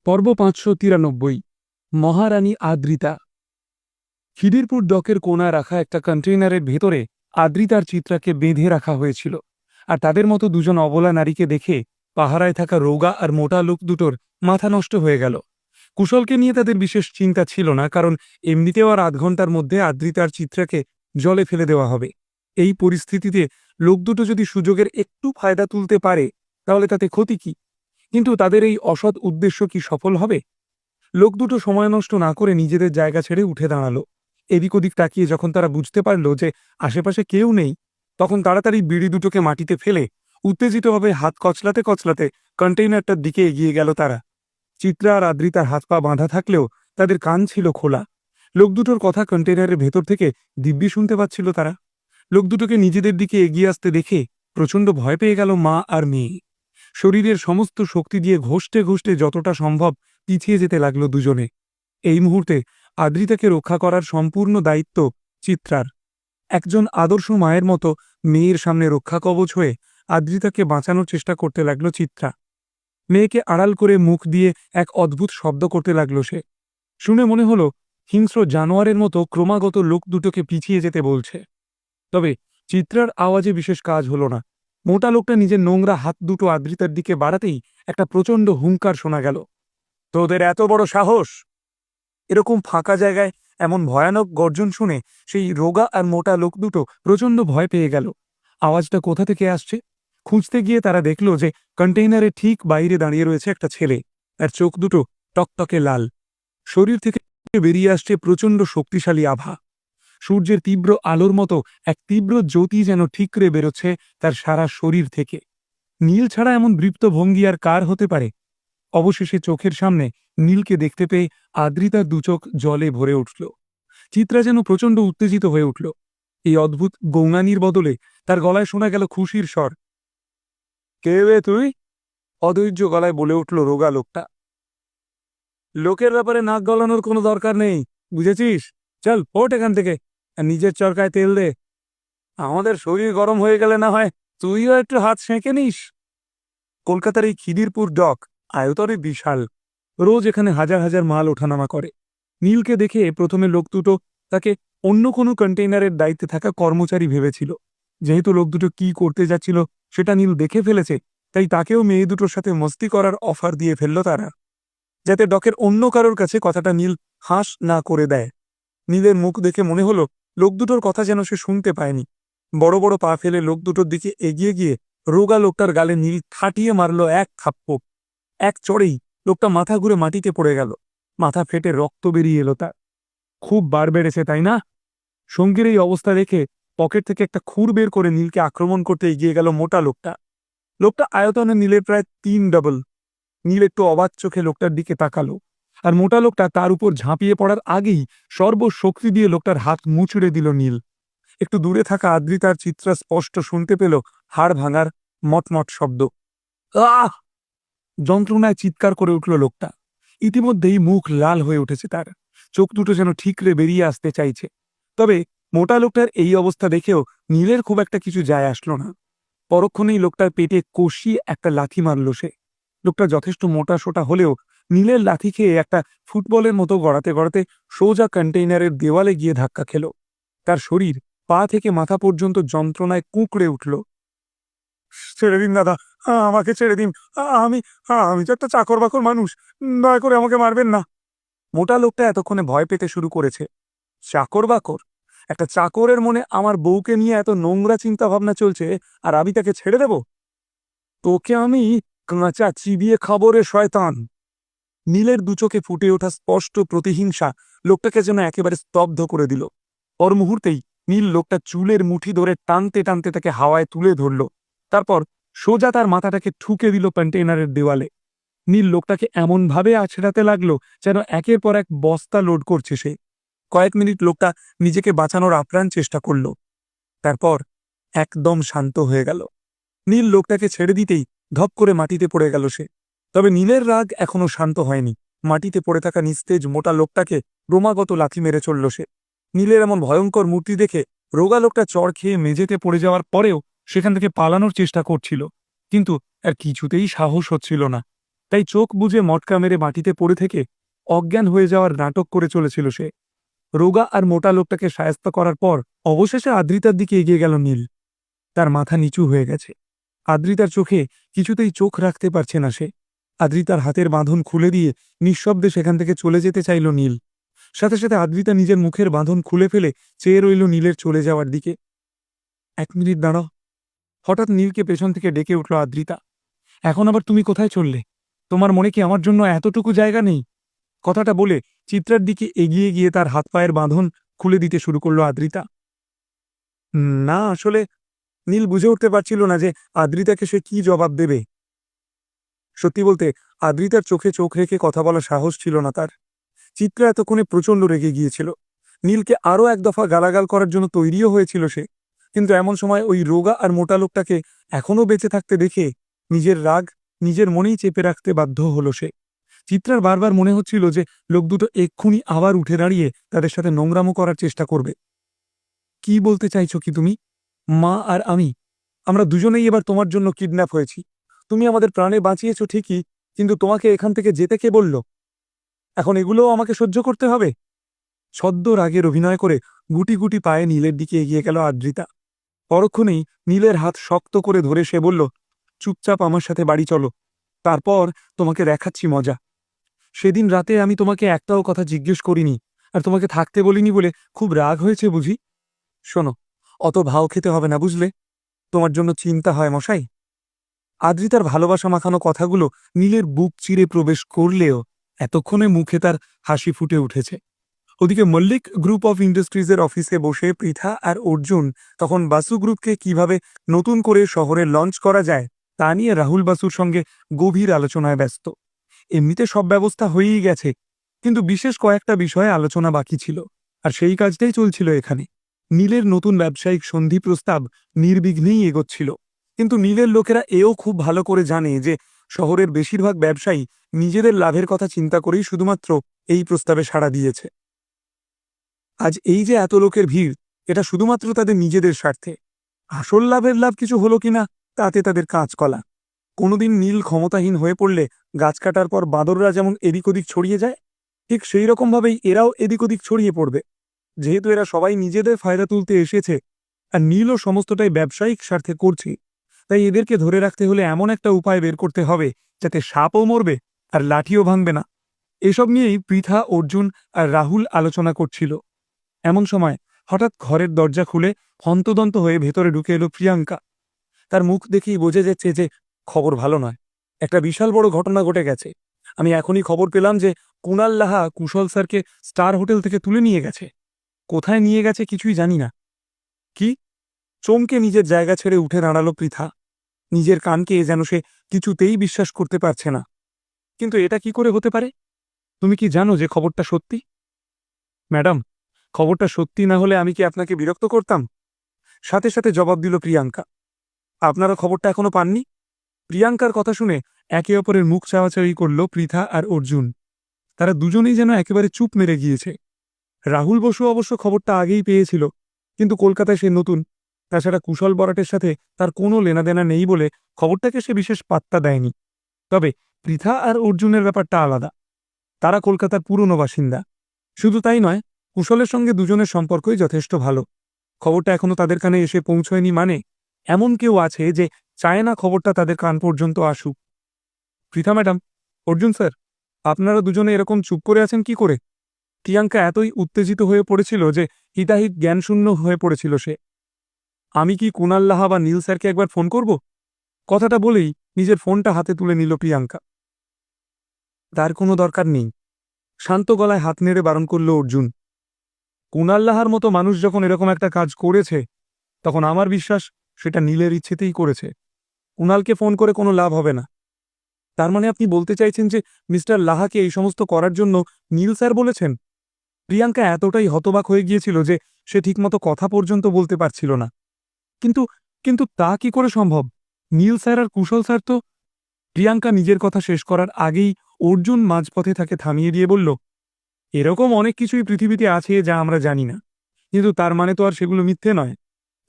পর্ব ৫৯৩ মহারানী আদ্রিতা। খিদিরপুর ডকের কোণায় রাখা একটা কন্টেইনারের ভেতরে আদ্রিতার চিত্রাকে বেঁধে রাখা হয়েছিল, আর তাদের মতো দুজন অবলা নারীকে দেখে পাহারায় থাকা রোগা আর মোটা লোক দুটোর মাথা নষ্ট হয়ে গেল। কুশলকে নিয়ে তাদের বিশেষ চিন্তা ছিল না, কারণ এমনিতেও আর ৮ ঘন্টার মধ্যে আদ্রিতার চিত্রাকে জলে ফেলে দেওয়া হবে। এই পরিস্থিতিতে লোক দুটো যদি সুযোগের একটু ফায়দা তুলতে পারে তাহলে তাতে ক্ষতি কি? কিন্তু তাদের এই অসৎ উদ্দেশ্য কি সফল হবে? লোক দুটো সময় নষ্ট না করে নিজেদের জায়গা ছেড়ে উঠে দাঁড়ালো। এদিক ওদিক তাকিয়ে যখন তারা বুঝতে পারল যে আশেপাশে কেউ নেই, তখন তাড়াতাড়ি বিড়ি দুটোকে মাটিতে ফেলে উত্তেজিতভাবে হাত কচলাতে কচলাতে কন্টেইনারটার দিকে এগিয়ে গেল তারা। চিত্রা আর আদ্রিতার হাত পা বাঁধা থাকলেও তাদের কান ছিল খোলা। লোক দুটোর কথা কন্টেইনারের ভেতর থেকে দিব্যি শুনতে পাচ্ছিল তারা। লোক দুটোকে নিজেদের দিকে এগিয়ে আসতে দেখে প্রচণ্ড ভয় পেয়ে গেল মা আর মেয়ে। শরীরের সমস্ত শক্তি দিয়ে ঘষতে ঘষতে যতটা সম্ভব পিছিয়ে যেতে লাগলো দুজনে। এই মুহূর্তে আদ্রিতাকে রক্ষা করার সম্পূর্ণ দায়িত্ব চিত্রার। একজন আদর্শ মায়ের মতো মেয়ের সামনে রক্ষা কবচ হয়ে আদ্রিতাকে বাঁচানোর চেষ্টা করতে লাগলো চিত্রা। মেয়েকে আড়াল করে মুখ দিয়ে এক অদ্ভুত শব্দ করতে লাগলো সে। শুনে মনে হলো হিংস্র জানোয়ারের মতো ক্রমাগত লোক দুটোকে পিছিয়ে যেতে বলছে। তবে চিত্রার আওয়াজে বিশেষ কাজ হলো না। মোটা লোকটা নিজের নোংরা হাত দুটো আদ্রিতার দিকে বাড়াতেই একটা প্রচণ্ড হুঙ্কার শোনা গেল। তোদের এত বড় সাহস! এরকম ফাঁকা জায়গায় এমন ভয়ানক গর্জন শুনে সেই রোগা আর মোটা লোক দুটো প্রচণ্ড ভয় পেয়ে গেল। আওয়াজটা কোথা থেকে আসছে খুঁজতে গিয়ে তারা দেখল যে কন্টেইনারের ঠিক বাইরে দাঁড়িয়ে রয়েছে একটা ছেলে। আর চোখ দুটো টকটকে লাল। শরীর থেকে বেরিয়ে আসছে প্রচণ্ড শক্তিশালী আভা। সূর্যের তীব্র আলোর মতো এক তীব্র জ্যোতি যেন ঠিকরে বেরোচ্ছে তার সারা শরীর থেকে। নীল ছাড়া এমন দৃপ্ত ভঙ্গি আর কার হতে পারে? অবশেষে চোখের সামনে নীলকে দেখতে পেয়ে আদ্রিতার দুচোখ জলে ভরে উঠল। চিত্রা যেন প্রচণ্ড উত্তেজিত হয়ে উঠল। এই অদ্ভুত গৌণানির বদলে তার গলায় শোনা গেল খুশির স্বর। কে বে তুই? অধৈর্য গলায় বলে উঠল রোগা লোকটা। লোকের ব্যাপারে নাক গলানোর কোনো দরকার নেই, বুঝেছিস? চল ওঠ এখান থেকে আর নিজের চরকায় তেল দে। আমাদের শরীর গরম হয়ে গেলে না হয় তুইও একটু হাত সেঁকে নিস। কলকাতার এই খিদিরপুর ডক আয়তনে বিশাল। রোজ এখানে হাজার হাজার মাল ওঠানামা করে। নীলকে দেখে প্রথমে লোক দুটো তাকে অন্য কোনো কন্টেইনারের দায়িত্বে থাকা কর্মচারী ভেবেছিল। যেহেতু লোক দুটো কি করতে যাচ্ছিল সেটা নীল দেখে ফেলেছে, তাই তাকেও মেয়ে দুটোর সাথে মস্তি করার অফার দিয়ে ফেলল তারা, যাতে ডকের অন্য কারোর কাছে কথাটা নীল হাঁস না করে দেয়। নীলের মুখ দেখে মনে হলো লোক দুটোর কথা যেন সে শুনতে পায়নি। বড় বড় পা ফেলে লোক দুটোর দিকে এগিয়ে গিয়ে রোগা লোকটার গালে নীল ঠাটিয়ে মারল এক থাপ্পড়। এক চড়েই লোকটা মাথা ঘুরে মাটিতে পড়ে গেল। মাথা ফেটে রক্ত বেরিয়ে এলো তার। খুব বার বেড়েছে, তাই না? সঙ্গীর এই অবস্থা দেখে পকেট থেকে একটা খুর বের করে নীলকে আক্রমণ করতে এগিয়ে গেল মোটা লোকটা। লোকটা আয়তনে নীলের প্রায় ৩ ডবল। নীল একটু অবাক চোখে লোকটার দিকে তাকালো, আর মোটা লোকটা তার উপর ঝাঁপিয়ে পড়ার আগেই সর্বশক্তি দিয়ে লোকটার হাত মুচড়ে দিল নীল। একটু দূরে থাকা আদ্রিতার চিত্রা স্পষ্ট শুনতে পেল হাড় ভাঙার মটমট শব্দ। আহ! যন্ত্রণায় চিৎকার করে উঠল লোকটা। ইতিমধ্যেই মুখ লাল হয়ে উঠেছে তার। চোখ দুটো যেন ঠিকরে বেরিয়ে আসতে চাইছে। তবে মোটা লোকটার এই অবস্থা দেখেও নীলের খুব একটা কিছু যায় আসলো না। পরক্ষণেই লোকটার পেটে কষিয়ে একটা লাথি মারল সে। লোকটা যথেষ্ট মোটা সোটা হলেও নীলের লাথি খেয়ে একটা ফুটবলের মতো গড়াতে গড়াতে সোজা কন্টেইনারের দেওয়ালে গিয়ে ধাক্কা খেল। তার শরীর পা থেকে মাথা পর্যন্ত যন্ত্রণায় কুঁকড়ে উঠল। ছেড়ে দিন দাদা, আমাকে ছেড়ে দিন। আমি আমি তো একটা চাকর বাকর মানুষ, দয়া করে আমাকে মারবেন না। মোটা লোকটা এতক্ষণে ভয় পেতে শুরু করেছে। চাকর বাকর? একটা চাকরের মনে আমার বউকে নিয়ে এত নোংরা চিন্তা ভাবনা চলছে, আর আমি তাকে ছেড়ে দেব? তোকে আমি কাঁচা চিবিয়ে খাবো রে শয়তান! নীলের দুচোখে ফুটে ওঠা স্পষ্ট প্রতিহিংসা লোকটাকে যেন একেবারে স্তব্ধ করে দিল। পর মুহূর্তেই নীল লোকটা চুলের মুঠি ধরে টানতে টানতে তাকে হাওয়ায় তুলে ধরল। তারপর সোজা তার মাথাটাকে ঠুকে দিল কন্টেইনারের দেওয়ালে। নীল লোকটাকে এমনভাবে আছড়াতে লাগলো যেন একের পর এক বস্তা লোড করছে সে। কয়েক মিনিট লোকটা নিজেকে বাঁচানোর আপ্রাণ চেষ্টা করল। তারপর একদম শান্ত হয়ে গেল। নীল লোকটাকে ছেড়ে দিতেই ধপ করে মাটিতে পড়ে গেল সে। তবে নীলের রাগ এখনো শান্ত হয়নি। মাটিতে পড়ে থাকা নিস্তেজ মোটা লোকটাকে ক্রমাগত লাথি মেরে চলল সে। নীলের এমন ভয়ঙ্কর মূর্তি দেখে রোগা লোকটা চড় খেয়ে মেঝেতে পড়ে যাওয়ার পরেও সেখান থেকে পালানোর চেষ্টা করছিল, কিন্তু আর কিছুতেই সাহস হচ্ছিল না। তাই চোখ বুজে মটকা মেরে মাটিতে পড়ে থেকে অজ্ঞান হয়ে যাওয়ার নাটক করে চলেছিল সে। রোগা আর মোটা লোকটাকে সায়স্তা করার পর অবশেষে আদ্রিতার দিকে এগিয়ে গেল নীল। তার মাথা নিচু হয়ে গেছে। আদ্রিতার চোখে কিছুতেই চোখ রাখতে পারছে না সে। আদ্রিতার হাতের বাঁধন খুলে দিয়ে নিঃশব্দে সেখান থেকে চলে যেতে চাইল নীল। সাথে সাথে আদ্রিতা নিজের মুখের বাঁধন খুলে ফেলে চেয়ে রইল নীলের চলে যাওয়ার দিকে। 1 মিনিট দাঁড়াও। হঠাৎ নীলকে পেছন থেকে ডেকে উঠল আদ্রিতা। এখন আবার তুমি কোথায় চললে? তোমার মনে কি আমার জন্য এতটুকু জায়গা নেই? কথাটা বলে চিত্রার দিকে এগিয়ে গিয়ে তার হাত পায়ের বাঁধন খুলে দিতে শুরু করল আদ্রিতা। না, আসলে নীল বুঝে উঠতে পারছিল না যে আদ্রিতাকে সে কি জবাব দেবে। সত্যি বলতে আদ্রিতার চোখে চোখ রেখে কথা বলার সাহস ছিল না তার। চিত্রা এতক্ষণে প্রচণ্ড রেগে গিয়েছিল। নীলকে আরও এক দফা গালাগাল করার জন্য তৈরিও হয়েছিল সে। কিন্তু এমন সময় ওই রোগা আর মোটা লোকটাকে এখনও বেঁচে থাকতে দেখে নিজের রাগ নিজের মনেই চেপে রাখতে বাধ্য হলো সে। চিত্রার বারবার মনে হচ্ছিল যে লোক দুটো এক্ষুনি আবার উঠে দাঁড়িয়ে তাদের সাথে নোংরামো করার চেষ্টা করবে। কি বলতে চাইছো কি তুমি? মা আর আমরা দুজনেই এবার তোমার জন্য কিডন্যাপ হয়েছি। তুমি আমাদের প্রাণে বাঁচিয়েছ ঠিকই, কিন্তু তোমাকে এখান থেকে যেতে কে বলল? এখন এগুলোও আমাকে সহ্য করতে হবে? সদ্য রাগের অভিনয় করে গুটি গুটি পায়ে নীলের দিকে এগিয়ে গেল আদ্রিতা। পরক্ষণেই নীলের হাত শক্ত করে ধরে সে বলল, চুপচাপ আমার সাথে বাড়ি চলো, তারপর তোমাকে দেখাচ্ছি মজা। সেদিন রাতে আমি তোমাকে একটাও কথা জিজ্ঞেস করিনি, আর তোমাকে থাকতে বলিনি বলে খুব রাগ হয়েছে বুঝি? শোনো, অত ভাও খেতে হবে না বুঝলে? তোমার জন্য চিন্তা হয় মশাই। আদ্রিতার ভালোবাসা মাখানো কথাগুলো নীলের বুক চিরে প্রবেশ করলেও এতক্ষণে মুখে তার হাসি ফুটে উঠেছে। ওদিকে মল্লিক গ্রুপ অফ ইন্ডাস্ট্রিজের অফিসে বসে পৃথা আর অর্জুন তখন বাসু গ্রুপকে কিভাবে নতুন করে শহরে লঞ্চ করা যায় তা নিয়ে রাহুল বাসুর সঙ্গে গভীর আলোচনায় ব্যস্ত। এমনিতে সব ব্যবস্থা হয়েই গেছে, কিন্তু বিশেষ কয়েকটা বিষয়ে আলোচনা বাকি ছিল, আর সেই কাজটাই চলছিল এখানে। নীলের নতুন ব্যবসায়িক সন্ধি প্রস্তাব নির্বিঘ্নেই এগোচ্ছিল, কিন্তু নীলের লোকেরা এও খুব ভালো করে জানে যে শহরের বেশিরভাগ ব্যবসায়ী নিজেদের লাভের কথা চিন্তা করেই শুধুমাত্র এই প্রস্তাবে সাড়া দিয়েছে। আজ এই যে এত লোকের ভিড়, এটা শুধুমাত্র তাদের নিজেদের স্বার্থে। আসল লাভের লাভ কিছু হলো কিনা তাতে তাদের কাঁচকলা। কোনোদিন নীল ক্ষমতাহীন হয়ে পড়লে গাছ কাটার পর বাঁদররা যেমন এদিক ওদিক ছড়িয়ে যায়, ঠিক সেই রকমভাবেই এরাও এদিক ওদিক ছড়িয়ে পড়বে। যেহেতু এরা সবাই নিজেদের ফায়দা তুলতে এসেছে, আর নীলও সমস্তটাই ব্যবসায়িক স্বার্থে করছে, তাই এদেরকে ধরে রাখতে হলে এমন একটা উপায় বের করতে হবে যাতে সাপও মরবে আর লাঠিও ভাঙবে না। এসব নিয়েই পৃথা, অর্জুন আর রাহুল আলোচনা করছিল। এমন সময় হঠাৎ ঘরের দরজা খুলে হন্তদন্ত হয়ে ভেতরে ঢুকে এলো প্রিয়াঙ্কা। তার মুখ দেখেই বোঝা যাচ্ছে যে খবর ভালো নয়, একটা বিশাল বড় ঘটনা ঘটে গেছে। আমি এখনই খবর পেলাম যে কুণাল লাহা কুশল স্যারকে স্টার হোটেল থেকে তুলে নিয়ে গেছে। কোথায় নিয়ে গেছে কিছুই জানি না। কি? চমকে নিজের জায়গা ছেড়ে উঠে দাঁড়ালো পৃথা। নিজের কানকে যেন সে কিছুতেই বিশ্বাস করতে পারছে না। কিন্তু এটা কি করে হতে পারে? তুমি কি জানো যে খবরটা সত্যি? ম্যাডাম, খবরটা সত্যি না হলে আমি কি আপনাকে বিরক্ত করতাম? সাথে সাথে জবাব দিল প্রিয়াঙ্কা। আপনারা খবরটা এখনো পাননি? প্রিয়াঙ্কার কথা শুনে একে অপরের মুখ চাওয়াচাওয়ি করল পৃথা আর অর্জুন। তারা দুজনেই যেন একেবারে চুপ মেরে গিয়েছে। রাহুল বসু অবশ্য খবরটা আগেই পেয়েছিল, কিন্তু কলকাতায় সে নতুন। তাছাড়া কুশল বরাটের সাথে তার কোনো লেনাদেনা নেই বলে খবরটাকে সে বিশেষ পাত্তা দেয়নি। তবে পৃথা আর অর্জুনের ব্যাপারটা আলাদা। তারা কলকাতার পুরনো বাসিন্দা। শুধু তাই নয়, কুশলের সঙ্গে দুজনের সম্পর্কই যথেষ্ট ভালো। খবরটা এখনো তাদের কানে এসে পৌঁছয়নি মানে এমন কেউ আছে যে চায় না খবরটা তাদের কান পর্যন্ত আসুক। পৃথা ম্যাডাম, অর্জুন স্যার, আপনারা দুজনে এরকম চুপ করে আছেন কি করে? প্রিয়াঙ্কা এতই উত্তেজিত হয়ে পড়েছিল যে হিতাহিত জ্ঞানশূন্য হয়ে পড়েছিল সে। আমি কি কুণাল লাহা বা নীল স্যারকে একবার ফোন করব? কথাটা বলেই নিজের ফোনটা হাতে তুলে নিল প্রিয়াঙ্কা। তার কোনো দরকার নেই, শান্ত গলায় হাত নেড়ে বারণ করল অর্জুন। কুণাল লাহার মতো মানুষ যখন এরকম একটা কাজ করেছে, তখন আমার বিশ্বাস সেটা নীলের ইচ্ছেতেই করেছে। কুণালকে ফোন করে কোনো লাভ হবে না। তার মানে আপনি বলতে চাইছেন যে মিস্টার লাহাকে এই সমস্ত করার জন্য নীল স্যার বলেছেন? প্রিয়াঙ্কা এতটাই হতবাক হয়ে গিয়েছিল যে সে ঠিকমতো কথা পর্যন্ত বলতে পারছিল না। কিন্তু কিন্তু তা কি করে সম্ভব? নীল স্যার আর কুশল স্যার তো... প্রিয়াঙ্কা নিজের কথা শেষ করার আগেই অর্জুন মাঝপথে তাকে থামিয়ে দিয়ে বলল, এরকম অনেক কিছুই পৃথিবীতে আছে যা আমরা জানি না, কিন্তু তার মানে তো আর সেগুলো মিথ্যে নয়।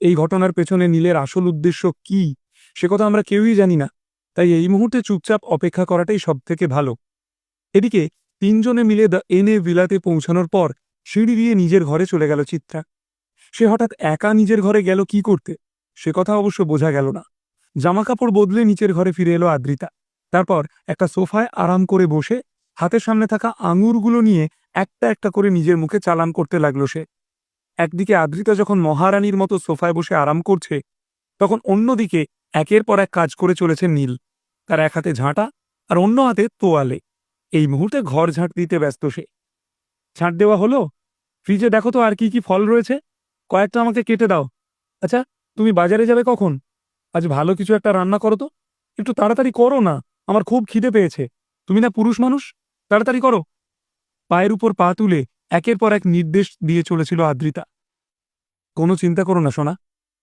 এই ঘটনার পেছনে নীলের আসল উদ্দেশ্য কি সে কথা আমরা কেউই জানি না। তাই এই মুহূর্তে চুপচাপ অপেক্ষা করাটাই সবথেকে ভালো। এদিকে তিনজনে মিলে দ্য এনে ভিলাতে পৌঁছানোর পর সিঁড়ি দিয়ে নিজের ঘরে চলে গেল চিত্রা। সে হঠাৎ একা নিজের ঘরে গেল কি করতে, সে কথা অবশ্য বোঝা গেল না। জামাকাপড় বদলে নিচের ঘরে ফিরে এলো আদ্রিতা। তারপর একটা সোফায় আরাম করে বসে হাতের সামনে থাকা আঙুরগুলো নিয়ে একটা একটা করে নিজের মুখে চালান করতে লাগলো সে। একদিকে আদ্রিতা যখন মহারানীর মতো সোফায় বসে আরাম করছে, তখন অন্যদিকে একের পর এক কাজ করে চলেছে নীল। তার এক হাতে ঝাঁটা আর অন্য হাতে তোয়ালে। এই মুহূর্তে ঘর ঝাঁট দিতে ব্যস্ত সে। ঝাঁট দেওয়া হলো? ফ্রিজে দেখো তো আর কি কি ফল রয়েছে, কয়েকটা আমাকে কেটে দাও। আচ্ছা, তুমি বাজারে যাবে কখন? আজ ভালো কিছু একটা রান্না করো তো, একটু তাড়াতাড়ি করো না, আমার খুব খিদে পেয়েছে। তুমি না পুরুষ মানুষ, তাড়াতাড়ি করো। পায়ের উপর পা তুলে একের পর এক নির্দেশ দিয়ে চলেছিল আদ্রিতা। কোনো চিন্তা করো না সোনা,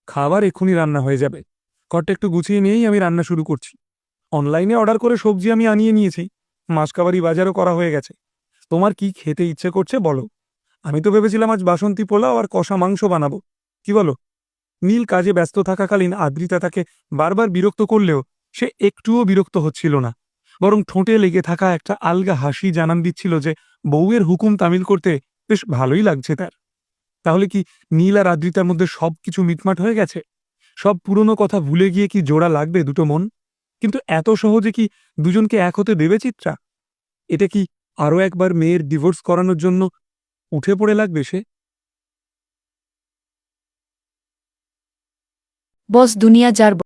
খাবার এক্ষুনি রান্না হয়ে যাবে। ঘরটা একটু গুছিয়ে নিয়েই আমি রান্না শুরু করছি। অনলাইনে অর্ডার করে সবজি আমি আনিয়ে নিয়েছি, মাসকাবারি বাজারও করা হয়ে গেছে। তোমার কি খেতে ইচ্ছে করছে বলো? আমি তো ভেবেছিলাম আজ বাসন্তী পোলাও আর কষা মাংস বানাবো, কি বলো? নীল কাজে ব্যস্ত থাকাকালীন আদ্রিতা তাকে বারবার বিরক্ত করলেও সে একটুও বিরক্ত হচ্ছিল না, বরং ঠোঁটে লেগে থাকা একটা আলগা হাসি জানান দিচ্ছিল যে বউয়ের হুকুম তামিল করতে বেশ ভালোই লাগছে তার। তাহলে কি নীল আর আদ্রিতার মধ্যে সবকিছু মিটমাট হয়ে গেছে? সব পুরনো কথা ভুলে গিয়ে কি জোড়া লাগবে দুটো মন? কিন্তু এত সহজে কি দুজনকে এক হতে দেবে চিত্রা? এটা কি আরও একবার মেয়ের ডিভোর্স করানোর জন্য উঠে পড়ে লাগবে সে? বস দুনিয়া যার